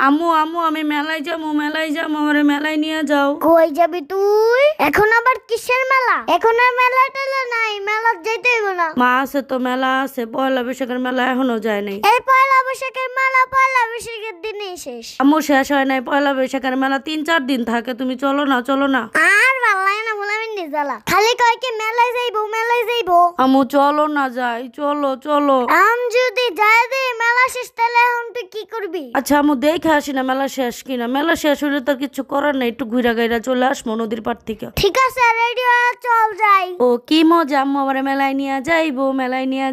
আম্মু আম্মু আমি মেলায় যাবো আমারে মেলায় নিয়ে যাও। কই যাবি তুই? এখন আবার কিসের মেলা? এখন আর মেলা টেলা নাই, মেলা যেতে হইব না। মা আছে তো, মেলা আছে, পয়লা বৈশাখের মেলা এখনো যায় নাই। এই পয়লা বৈশাখের মেলা পয়লা বৈশাখের দিনই শেষ। আম্মু শেষ হয় নাই, পয়লা বৈশাখের মেলা 3-4 দিন থাকে। তুমি চলো না আর ভাল লাগে না, বলে আমি জ্বালা। খালি কয় কি মেলায় যাইবো। আম্মু চলো না, যাই, চলো। আম যদি যাই দে মেলা শেষ, তাহলে এখন তুই কি করবি? আচ্ছা আম্মু দেখে আসি না মেলা শেষ কিনা। মেলা শেষ হইলে তো কিছু করার নাই, একটু ঘুরা গাইরা চলে আসবো নদীর পাড় থেকে। ঠিক আছে, রেডি হয়ে চল যাই। ও কি মজা, আম্মু আমারে মেলায় নিয়ে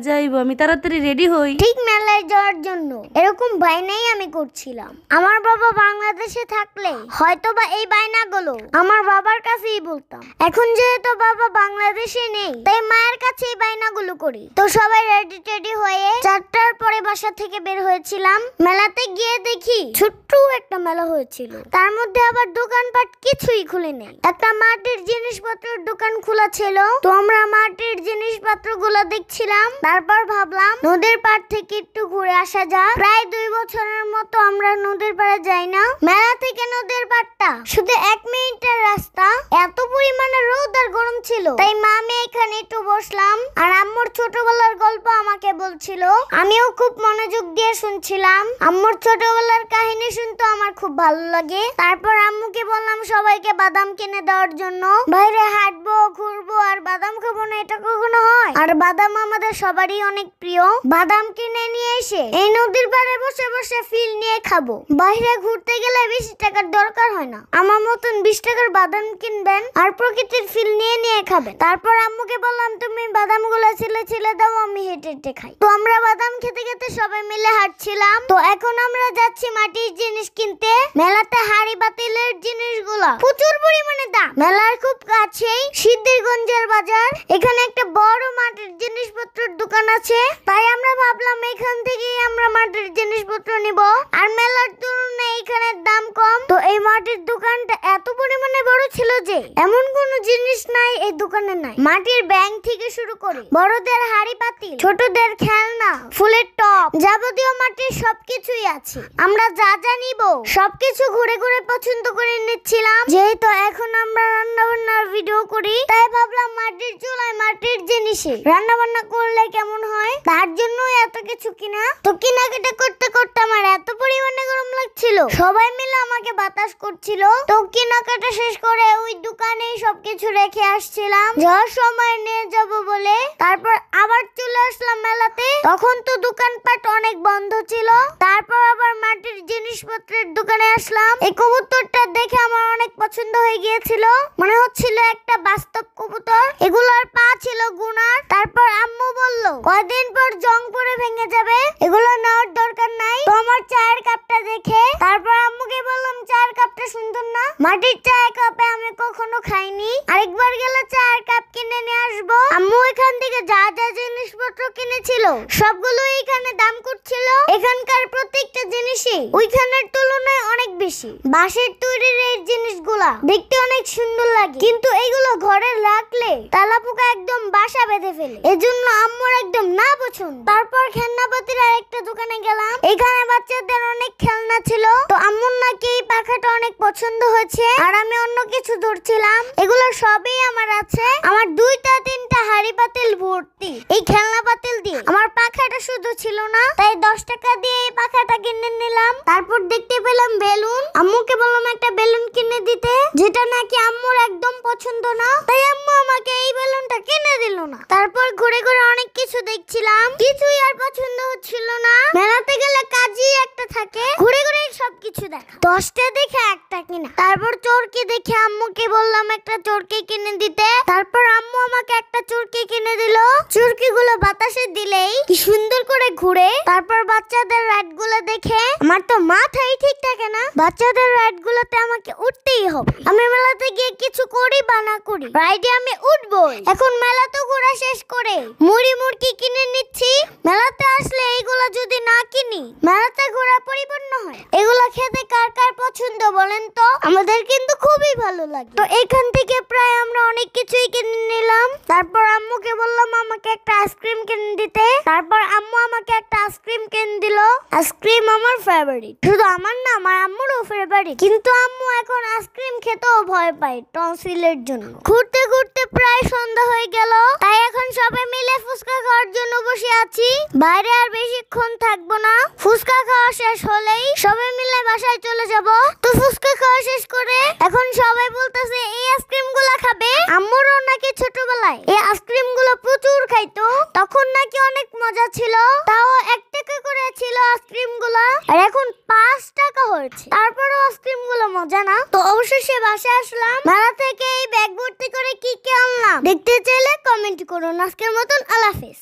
যাইবো। আমি তাড়াতাড়ি রেডি হই। ঠিক মেলায় যাওয়ার জন্য এরকম বায়নাই আমি করছিলাম। আমার বাবা বাংলাদেশে থাকলে হয়তোবা এই বায়নাগুলো আমার বাবার কাছেই বলতাম। এখন যেহেতু বাবা বাংলাদেশে নেই, তাই মায়ের কাছে এই বায়নাগুলো করি। তো সবাই রেডি হয়ে 4টার পরে বাসা থেকে বের হয়েছিলাম। মেলাতে গিয়ে দেখি ছোট্ট একটা মেলা হয়েছিল, তার মধ্যে আবার দোকানপাট কিছুই খুলে নেই। একটা মাটির জিনিসপত্রের দোকান খোলা ছিল। তো আমরা মাটির জিনিসপত্রগুলো দেখছিলাম। তারপর ভাবলাম নদীর পাড় থেকে একটু ঘুরে আসা যাক। প্রায় 2 বছরের মতো আমরা নদীর পাড়ে যাই না। মেলা থেকে নদীর পাড়টা শুধু 1 মিনিটের রাস্তা। এত পরিমাণে রোদ আর গরম ছিল, তাই মা আমি এখানে একটু বসলাম আর আম্মুর ছোটবেলার গল্প আমাকে বলছিল। আমিও খুব মনোযোগ দিয়ে শুনছিলাম। আম্মুর ছোটবেলার কাহিনী শুনতে আমার খুব ভালো লাগে। তারপর আম্মুকে বললাম সবাইকে বাদাম কিনে দেওয়ার জন্য। বাইরে হাঁটবো, ঘুরবো আর বাদাম খাবো না, এটা কখনো হয়? আর বাদাম আমাদের সবারই অনেক প্রিয়। বাদাম কিনে নিয়ে এসে এই নদীর পাড়ে বসে বসে ফিল নিয়ে খাবো। বাইরে ঘুরতে গেলে বেশি টাকার দরকার হয় না। আমার মতন 20 টাকার বাদাম কিনবেন আর প্রকৃতির ফিল নিয়ে খাবেন। তারপর আম্মুকে বললাম তুমি বাদামগুলো ছিলে দাও, আমি হেঁটে খাই। তো আমরা বাদাম খেতে খেতে সবাই মিলে হাঁটছিলাম। তো এখন আমরা যাচ্ছি মাটির জিনিস কিনতে। মেলাতে হাড়ি বাতিলের জিনিসগুলো প্রচুর পরিমাণে দাম। মেলার খুব কাছেই সিদ্ধিরগঞ্জের বাজার, এখানে একটা বড় মাটির জিনিসপত্রের দোকান আছে। তাই আমরা ভাবলাম এখান থেকেই আমরা মাটির জিনিসপত্র নিব। আর মেলার তুলনায় এখানে দাম কম। তো এই মাটির দোকানটা এত পরিমাণে বড় ছিল যে এমন কোনো জিনিস নাই এই দোকানে নাই। মাটির ব্যাঙ থেকে শুরু করে বড়দের হাড়ি পাতিল, ছোটদের খেলনা, ফুলের টব, যাবতীয় মাটির সবকিছুই আছে। আমরা যা নিব সবকিছু ঘুরে ঘুরে পছন্দ করে নিচ্ছিলাম। যেহেতু এখন আমরা রান্না বান্নার ভিডিও করি, তাই ভাবলাম মাটির চুলায় মাটির জিনিসে রান্না বান্না করলে কেমন হয়, তার জন্য এত কিছু কিনা। তো কেনাকাটা করতে করতে আমার এত পরিমাণে গরম লাগছিল, সবাই মিলে আমাকে বাতাস করছিল। তো কেনাকাটা শেষ করে ওই দোকানেই সবকিছু রেখে আসছিলাম যাওয়ার সময় নিয়ে যাব বলে। তারপর আবার চলে আসলাম মেলাতে। তখন তো দোকানপাট অনেক বন্ধ ছিল। তারপর আবার মাটির জিনিসপত্রের দোকানে আসলাম। এই কবুতরটা দেখে আমার অনেক পছন্দ হয়ে গিয়েছিল, মনে হচ্ছিল একটা বাস্তব কবুতর। এগুলোর পা ছিল গুনার। তারপর আম্মু বলল কয়দিন পর জং পড়ে ভেঙে যাবে, এগুলো নেওয়ার দরকার নাই। তো আমার চায়ের কাপটা দেখে তারপর আম্মুকে বললাম চায়ের কাপটা সুন্দর না? মাটির চায়ের কাপে আমি কখনো খাইনি, আরেকবার গেলে চায়ের কাপ কিনে নিয়ে আসবো। আম্মু এখান থেকে যা যা জিনিসপত্র কিনেছিল সবগুলো এখানে দাম করছিল। এখানকার প্রত্যেকটা জিনিসই ওইখানের তুলনায় অনেক বেশি। বাঁশের তৈরির এই জিনিসগুলা দেখতে অনেক সুন্দর লাগে, কিন্তু এগুলো ঘরে রাখলে তেলাপোকা একদম বাসা বেঁধে ফেলে। এজন্য আম্মুর একদম না পছন্দ। তারপর খেলনাপাতির আরেকটা দোকানে গেলাম। এখানে বাচ্চাদের অনেক খেলনা ছিল। তো আম্মুর নাকি এই পাখাটা অনেক পছন্দ হয়েছে আর আমি অন্য কিছু ধরছিলাম। এগুলো সবই আমার আছে। আমার 2-3টা হাড়ি পাতিল ভর্তি এই খেলনা পাতিল দিয়ে। আমার পাখাটা শুধু ছিল না, তাই 10 টাকা দিয়ে এই পাখাটা কিনে নিলাম। তারপর দেখতে পেলাম বেলুন। আম্মুকে বললাম একটা বেলুন কিনে দিতে, যেটা নাকি আম্মুর একদম পছন্দ না। তাই আম্মু আমাকে এই বেলুনটা কিনে দিল না। তারপর ঘুরে ঘুরে অনেক কিছু দেখছিলাম, কিছুই আর পছন্দ হচ্ছিল না। মেলাতে গেলে কাজই একটা থাকে, ঘুরে ঘুরে সবকিছু দেখা। 10টা দেখে একটা কিনা। তারপর চরকি দেখে আম্মুকে বললাম একটা চরকি কিনে দিতে। তারপর আম্মু আমাকে একটা চরকি কিনে দিল। চরকিগুলো বাতাসে দিলেই কি সুন্দর করে ঘুরে। তারপর বাচ্চাদের রাইড গুলো দেখে আমার তো মাথাই ঠিক থাকে না। বাচ্চাদের রাইড গুলোতে আমাকে উঠতেই হবে। আমি মেলাতে গিয়ে কিছু করি বা না করি, রাইডে আমি উঠবই। এখন মেলা তো ঘোরা শেষ করে মুড়ি মুড়কি কিনে নিচ্ছি। মেলাতে আসলে এইগুলো যদি না কিনি, মেলাতে ঘোরা পরিপূর্ণ হয়। এগুলো খেতে কার কার পছন্দ পছন্দ বলেন তো? আমাদের কিন্তু খুবই ভালো লাগে। তো এখান থেকে প্রায় আমরা অনেক কিছুই কিনে নিলাম। তারপর আম্মুকে বললাম আমাকে একটা আইসক্রিম কিনে দিতে। তারপর আম্মু আমাকে একটা আইসক্রিম কিনে দিল। আইসক্রিম আমার ফেভারিট, শুধু আমার না, আমার আম্মুরও ফেভারিট। কিন্তু আম্মু এখন আইসক্রিম খেতেও ভয় পায় টনসিলের জন্য। ঘুরতে ঘুরতে প্রায় সন্ধ্যা হয়ে গেল, তাই এখন সবাই মিলে ফুচকা খাওয়ার জন্য বসে আছি। বাইরে আর বেশিক্ষণ থাকবো না, ফুচকা খাওয়া শেষ হলেই সবাই মিলে বাসায় চলে যাব। তো ফুচকা খাওয়া শেষ করে এখন সবাই বলতেছে এই আইসক্রিম গুলা খাবে। আম্মুরও নাকি ছোটবেলায় এই আইসক্রিম গুলো প্রচুর খাইতো, তখন নাকি অনেক মজা ছিল। তাও 1 টাকা করে ছিল আইসক্রিম গুলা, আর এখন 5 টাকা হয়েছে। তারপরও আইসক্রিম গুলো মজা না? তো অবশেষে বাসায় আসলাম। মেলা থেকে এই ব্যাগ ভর্তি করে কি কি আনলাম দেখতে চাইলে কমেন্ট করুন। আজকের মতন আল্লাহ হাফেজ।